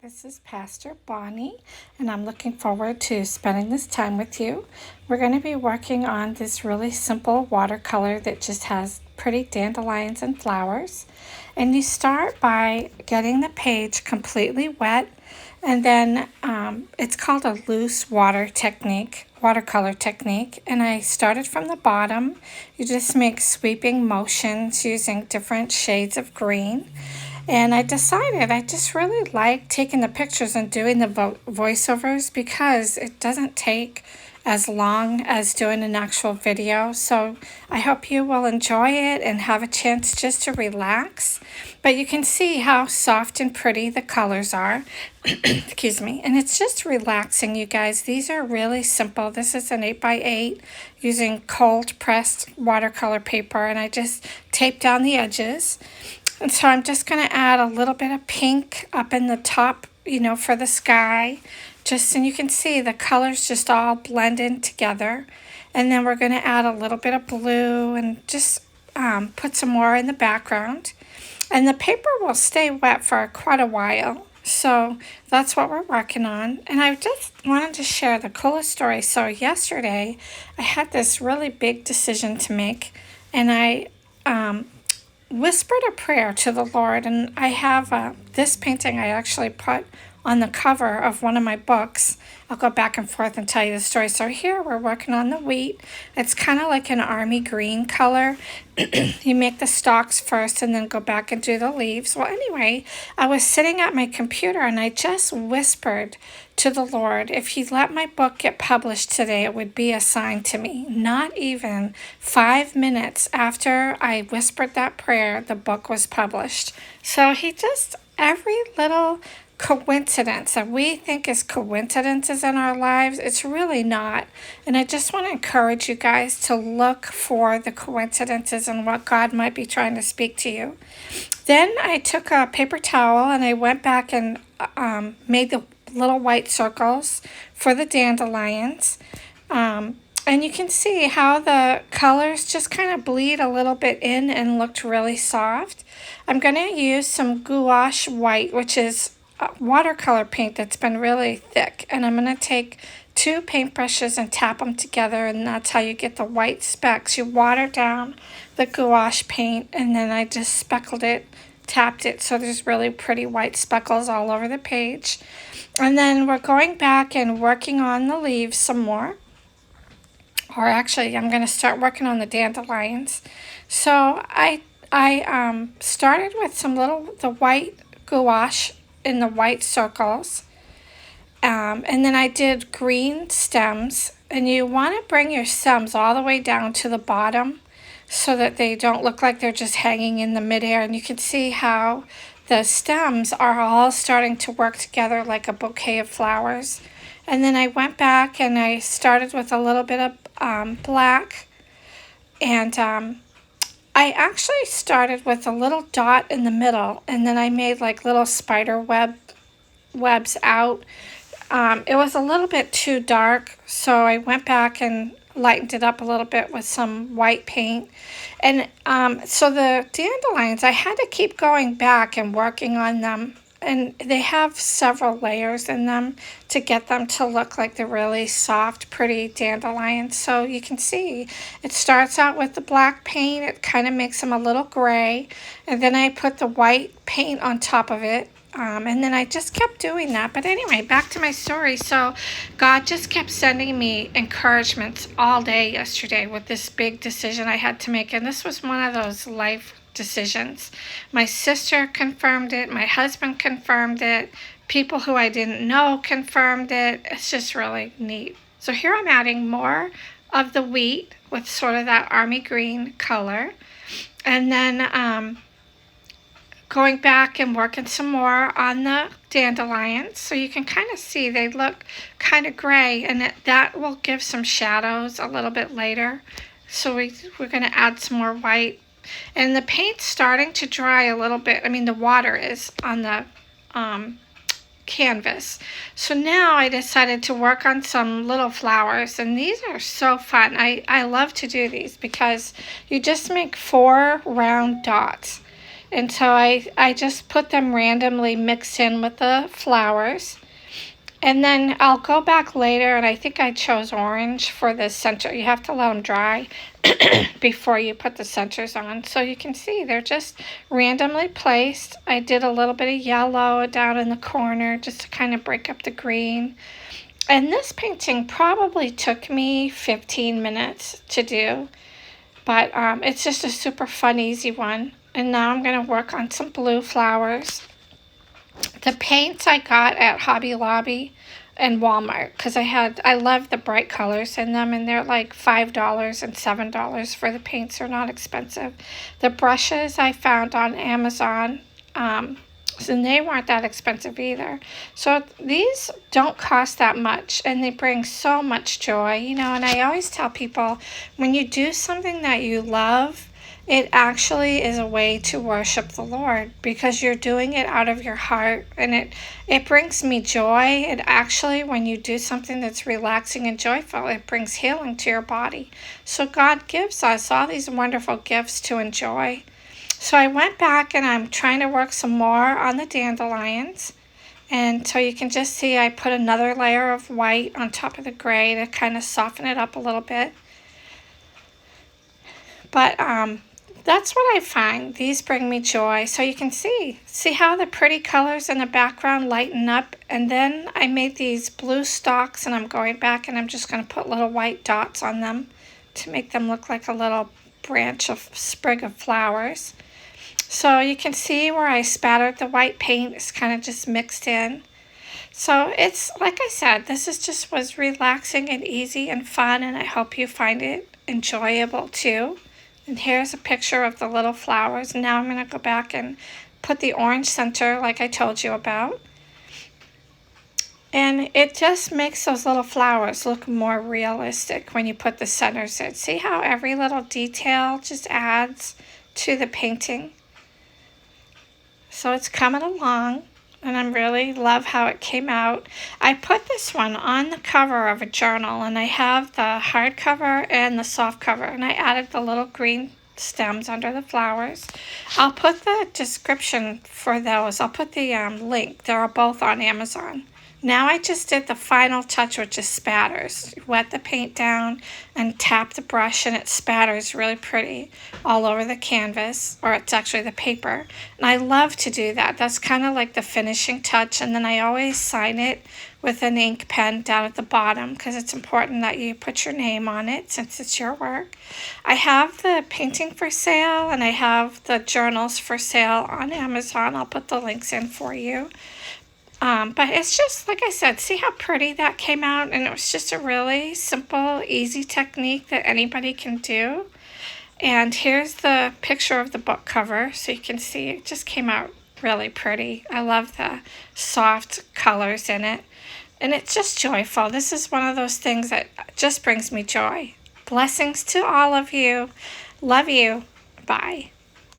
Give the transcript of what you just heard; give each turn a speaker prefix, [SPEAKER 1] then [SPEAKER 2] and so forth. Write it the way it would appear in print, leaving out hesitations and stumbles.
[SPEAKER 1] this is Pastor Bonnie, and I'm looking forward to spending this time with you. We're going to be working on this really simple watercolor that just has pretty dandelions and flowers. And you start by getting the page completely wet, and then it's called a loose watercolor technique. And I started from the bottom. You just make sweeping motions using different shades of green. And I decided I just really like taking the pictures and doing the voiceovers because it doesn't take as long as doing an actual video. So I hope you will enjoy it and have a chance just to relax. But you can see how soft and pretty the colors are. Excuse me. And it's just relaxing, you guys. These are really simple. This is an 8x8 using cold pressed watercolor paper, and I just taped down the edges. And so I'm just going to add a little bit of pink up in the top, for the sky. And you can see the colors just all blend in together. And then we're going to add a little bit of blue and just put some more in the background. And the paper will stay wet for quite a while. So that's what we're working on. And I just wanted to share the coolest story. So yesterday I had this really big decision to make, and I whispered a prayer to the Lord. And I have this painting I actually put on the cover of one of my books. I'll go back and forth and tell you the story. So here we're working on the wheat. It's kind of like an army green color. You make the stalks first and then go back and do the leaves. Well, anyway, I was sitting at my computer and I just whispered to the Lord, if He let my book get published today, it would be a sign to me. Not even 5 minutes after I whispered that prayer, the book was published. So He just, every little coincidence that we think is coincidences in our lives, it's really not. And I just want to encourage you guys to look for the coincidences and what God might be trying to speak to you. Then I took a paper towel and I went back and made the little white circles for the dandelions. And you can see how the colors just kind of bleed a little bit in and looked really soft. I'm going to use some gouache white, which is watercolor paint that's been really thick, and I'm going to take 2 paintbrushes and tap them together, and that's how you get the white specks. You water down the gouache paint, and then I just speckled it, tapped it, so there's really pretty white speckles all over the page. And then we're going back and working on the leaves some more, or actually I'm going to start working on the dandelions. So I started with the white gouache in the white circles, and then I did green stems, and you want to bring your stems all the way down to the bottom so that they don't look like they're just hanging in the midair. And you can see how the stems are all starting to work together like a bouquet of flowers. And then I went back and I started with a little bit of black, and I actually started with a little dot in the middle, and then I made like little spider webs out. It was a little bit too dark, so I went back and lightened it up a little bit with some white paint. And so the dandelions, I had to keep going back and working on them. And they have several layers in them to get them to look like the really soft, pretty dandelions. So you can see it starts out with the black paint. It kind of makes them a little gray. And then I put the white paint on top of it. And then I just kept doing that. But anyway, back to my story. So God just kept sending me encouragements all day yesterday with this big decision I had to make. And this was one of those life decisions. My sister confirmed it. My husband confirmed it. People who I didn't know confirmed it. It's just really neat. So here I'm adding more of the wheat with sort of that army green color. And then going back and working some more on the dandelions. So you can kind of see they look kind of gray, and that will give some shadows a little bit later. So we're going to add some more white. And the paint's starting to dry a little bit. I mean, the water is on the canvas. So now I decided to work on some little flowers. And these are so fun. I love to do these because you just make 4 round dots. And so I just put them randomly mixed in with the flowers. And then I'll go back later, and I think I chose orange for the center. You have to let them dry before you put the centers on. So you can see they're just randomly placed. I did a little bit of yellow down in the corner just to kind of break up the green. And this painting probably took me 15 minutes to do, but it's just a super fun, easy one. And now I'm going to work on some blue flowers. The paints I got at Hobby Lobby and Walmart, because I love the bright colors in them, and they're like $5 and $7 for the paints. Are not expensive. The brushes I found on Amazon, and they weren't that expensive either. So these don't cost that much, and they bring so much joy, you know. And I always tell people, when you do something that you love, it actually is a way to worship the Lord, because you're doing it out of your heart, and it brings me joy. It actually, when you do something that's relaxing and joyful, it brings healing to your body. So God gives us all these wonderful gifts to enjoy. So I went back and I'm trying to work some more on the dandelions. And so you can just see I put another layer of white on top of the gray to kind of soften it up a little bit. But that's what I find. These bring me joy. So you can see how the pretty colors in the background lighten up. And then I made these blue stalks, and I'm going back and I'm just going to put little white dots on them to make them look like a little branch of sprig of flowers. So you can see where I spattered the white paint. It's kind of just mixed in. So it's, like I said, this was relaxing and easy and fun, and I hope you find it enjoyable too. And here's a picture of the little flowers. Now I'm going to go back and put the orange center like I told you about. And it just makes those little flowers look more realistic when you put the centers in. See how every little detail just adds to the painting? So it's coming along, and I really love how it came out. I put this one on the cover of a journal, and I have the hardcover and the soft cover, and I added the little green stems under the flowers. I'll put the description for those. I'll put the link. They're both on Amazon. Now I just did the final touch, which is spatters. You wet the paint down and tap the brush, and it spatters really pretty all over the canvas, or it's actually the paper. And I love to do that. That's kind of like the finishing touch. And then I always sign it with an ink pen down at the bottom, because it's important that you put your name on it since it's your work. I have the painting for sale, and I have the journals for sale on Amazon. I'll put the links in for you. But it's just, like I said, see how pretty that came out? And it was just a really simple, easy technique that anybody can do. And here's the picture of the book cover, so you can see it just came out really pretty. I love the soft colors in it. And it's just joyful. This is one of those things that just brings me joy. Blessings to all of you. Love you. Bye.